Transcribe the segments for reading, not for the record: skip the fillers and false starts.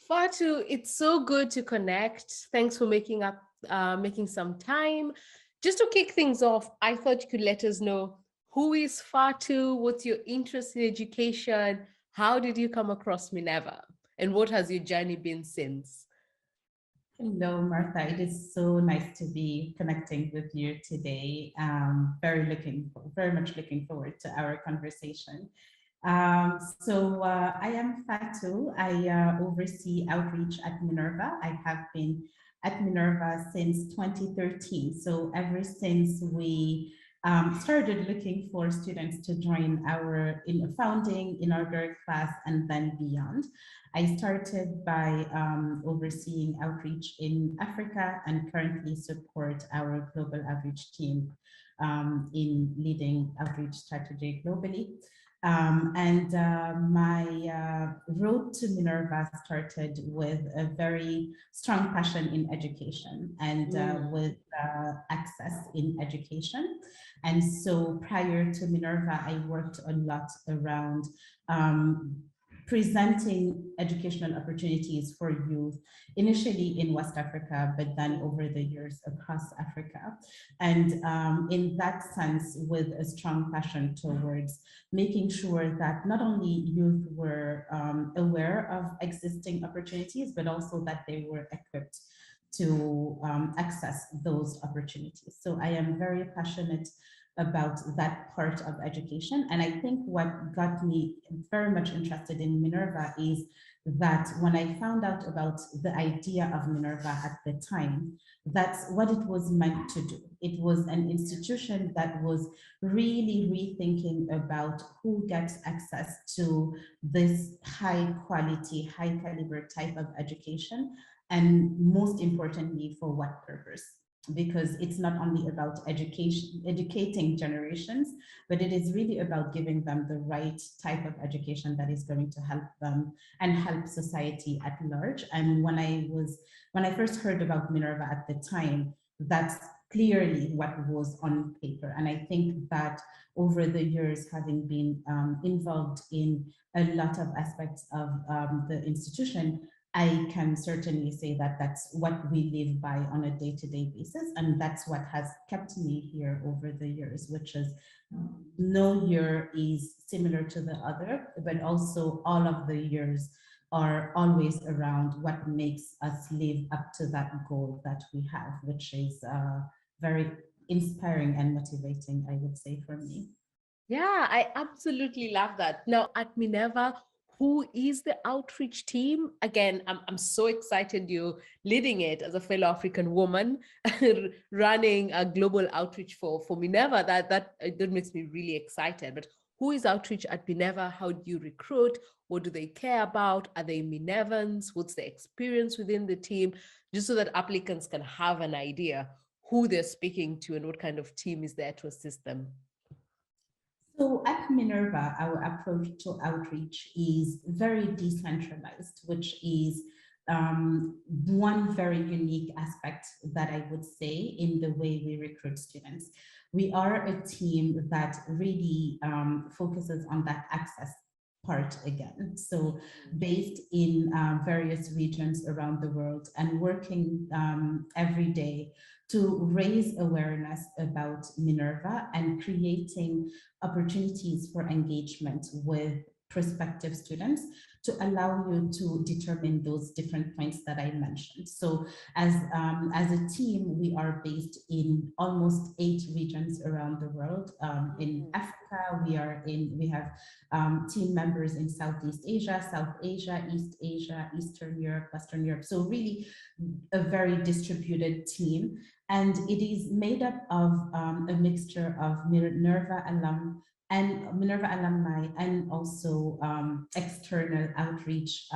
Fatou, it's so good to connect. Thanks for making some time. Just to kick things off, I thought you could let us know who is Fatou, what's your interest in education, how did you come across Minerva, and what has your journey been since? Hello, Martha. It is so nice to be connecting with you today. Very much looking forward to our conversation. I am Fatou. I oversee outreach at Minerva. I have been at Minerva since 2013. So ever since we started looking for students to join our founding inaugural class and then beyond. I started by overseeing outreach in Africa and currently support our global outreach team in leading outreach strategy globally. My road to Minerva started with a very strong passion in education and with access in education. And so prior to Minerva, I worked a lot around presenting educational opportunities for youth, initially in West Africa, but then over the years across Africa. And in that sense, with a strong passion towards making sure that not only youth were aware of existing opportunities, but also that they were equipped to access those opportunities. So I am very passionate about that part of education. And I think what got me very much interested in Minerva is that when I found out about the idea of Minerva at the time, that's what it was meant to do. It was an institution that was really rethinking about who gets access to this high quality, high caliber type of education, and most importantly, for what purpose? Because it's not only about educating generations, but it is really about giving them the right type of education that is going to help them and help society at large. And when I first heard about Minerva at the time, that's clearly what was on paper. And I think that over the years, having been involved in a lot of aspects of the institution, I can certainly say that that's what we live by on a day-to-day basis. And that's what has kept me here over the years, which is no year is similar to the other, but also all of the years are always around what makes us live up to that goal that we have, which is very inspiring and motivating, I would say, for me. Yeah, I absolutely love that. Now, at Minerva, who is the outreach team? Again, I'm so excited you're leading it as a fellow African woman, running a global outreach for Minerva. That makes me really excited. But who is outreach at Minerva? How do you recruit? What do they care about? Are they Minervans? What's the experience within the team? Just so that applicants can have an idea who they're speaking to and what kind of team is there to assist them. So at Minerva, our approach to outreach is very decentralized, which is one very unique aspect that I would say in the way we recruit students. We are a team that really focuses on that access part again. So based in various regions around the world and working every day to raise awareness about Minerva and creating opportunities for engagement with prospective students to allow you to determine those different points that I mentioned. So as a team, we are based in almost 8 regions around the world. In Africa, we have team members in Southeast Asia, South Asia, East Asia, Eastern Europe, Western Europe. So really a very distributed team. And it is made up of a mixture of Minerva alumni and also external outreach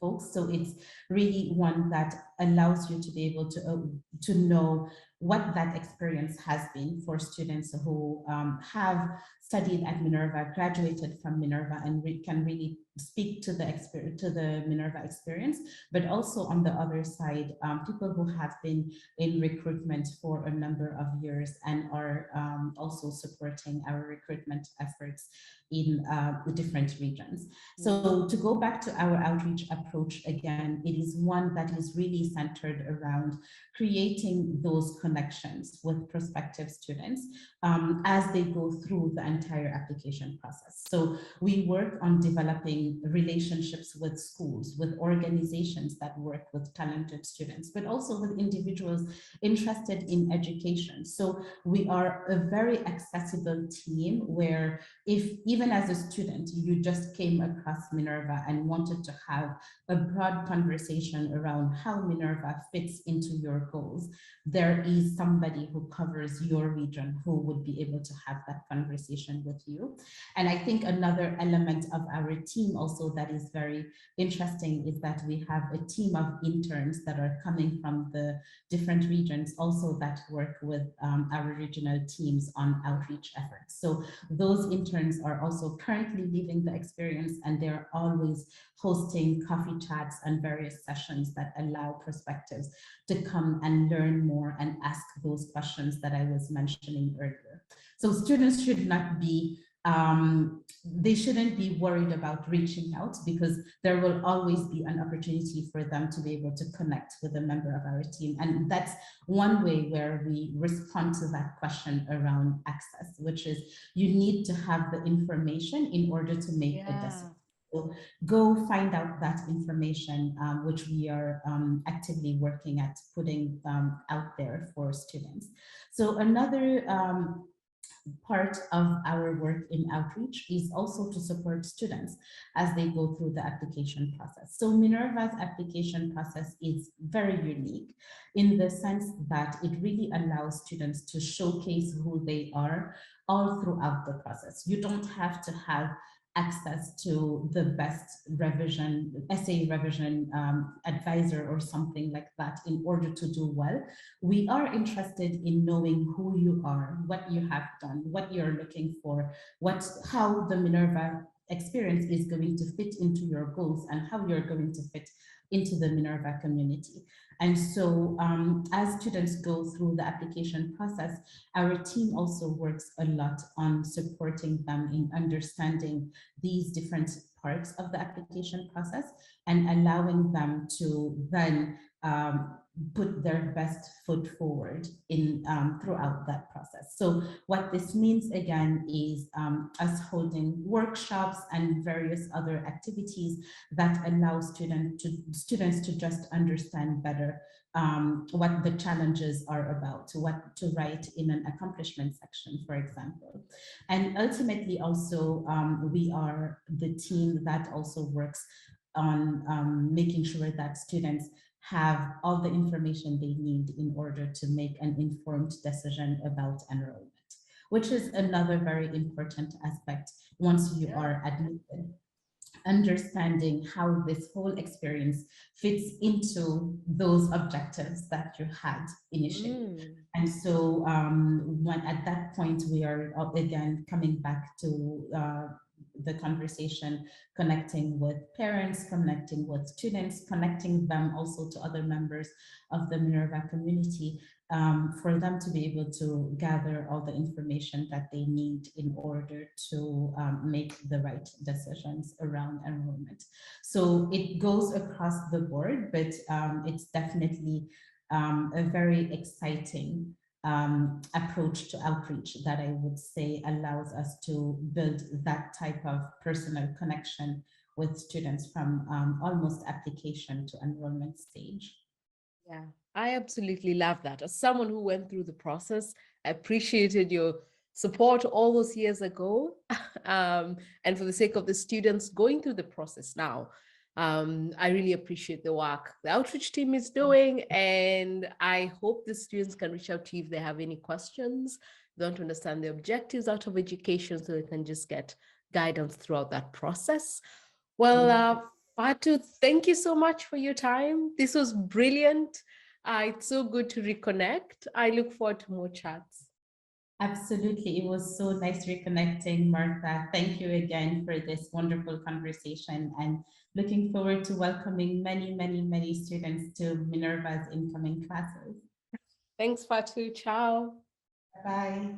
folks. So it's really one that allows you to be able to know what that experience has been for students who have studied at Minerva, graduated from Minerva, and can really speak to the Minerva experience, but also on the other side, people who have been in recruitment for a number of years and are also supporting our recruitment efforts in the different regions. So to go back to our outreach approach again, it is one that is really centered around creating those connections with prospective students as they go through the entire application process. So we work on developing relationships with schools, with organizations that work with talented students, but also with individuals interested in education. So we are a very accessible team where if even as a student, you just came across Minerva and wanted to have a broad conversation around how Minerva fits into your goals, there is somebody who covers your region who would be able to have that conversation with you. And I think another element of our team also that is very interesting is that we have a team of interns that are coming from the different regions also that work with our regional teams on outreach efforts. So those interns are also currently living the experience, and they're always hosting coffee chats and various sessions that allow prospectives to come and learn more and ask those questions that I was mentioning earlier. So students should not be they shouldn't be worried about reaching out, because there will always be an opportunity for them to be able to connect with a member of our team. And that's one way where we respond to that question around access, which is you need to have the information in order to make a decision. So go find out that information, which we are actively working at putting out there for students. So another part of our work in outreach is also to support students as they go through the application process. So Minerva's application process is very unique in the sense that it really allows students to showcase who they are all throughout the process. You don't have to have access to the best revision, essay revision advisor or something like that in order to do well. We are interested in knowing who you are, what you have done, what you're looking for, how the Minerva experience is going to fit into your goals and how you're going to fit into the Minerva community. And so as students go through the application process, our team also works a lot on supporting them in understanding these different parts of the application process and allowing them to then put their best foot forward in throughout that process. So what this means again is us holding workshops and various other activities that allow students to just understand better what the challenges are about, what to write in an accomplishment section, for example. And ultimately also we are the team that also works on making sure that students have all the information they need in order to make an informed decision about enrollment, which is another very important aspect once you are admitted. Understanding how this whole experience fits into those objectives that you had initially. And so at that point, we are again coming back to the conversation, connecting with parents, connecting with students, connecting them also to other members of the Minerva community, for them to be able to gather all the information that they need in order to make the right decisions around enrollment. So it goes across the board, but it's definitely a very exciting approach to outreach that I would say allows us to build that type of personal connection with students from almost application to enrollment stage. Yeah, I absolutely love that. As someone who went through the process, I appreciated your support all those years ago. And for the sake of the students going through the process now, I really appreciate the work the outreach team is doing. And I hope the students can reach out to you if they have any questions, they want to understand the objectives out of education, so they can just get guidance throughout that process. Well, Fatou, thank you so much for your time. This was brilliant. It's so good to reconnect. I look forward to more chats. Absolutely. It was so nice reconnecting, Martha. Thank you again for this wonderful conversation and looking forward to welcoming many, many, many students to Minerva's incoming classes. Thanks, Fatou. Ciao. Bye.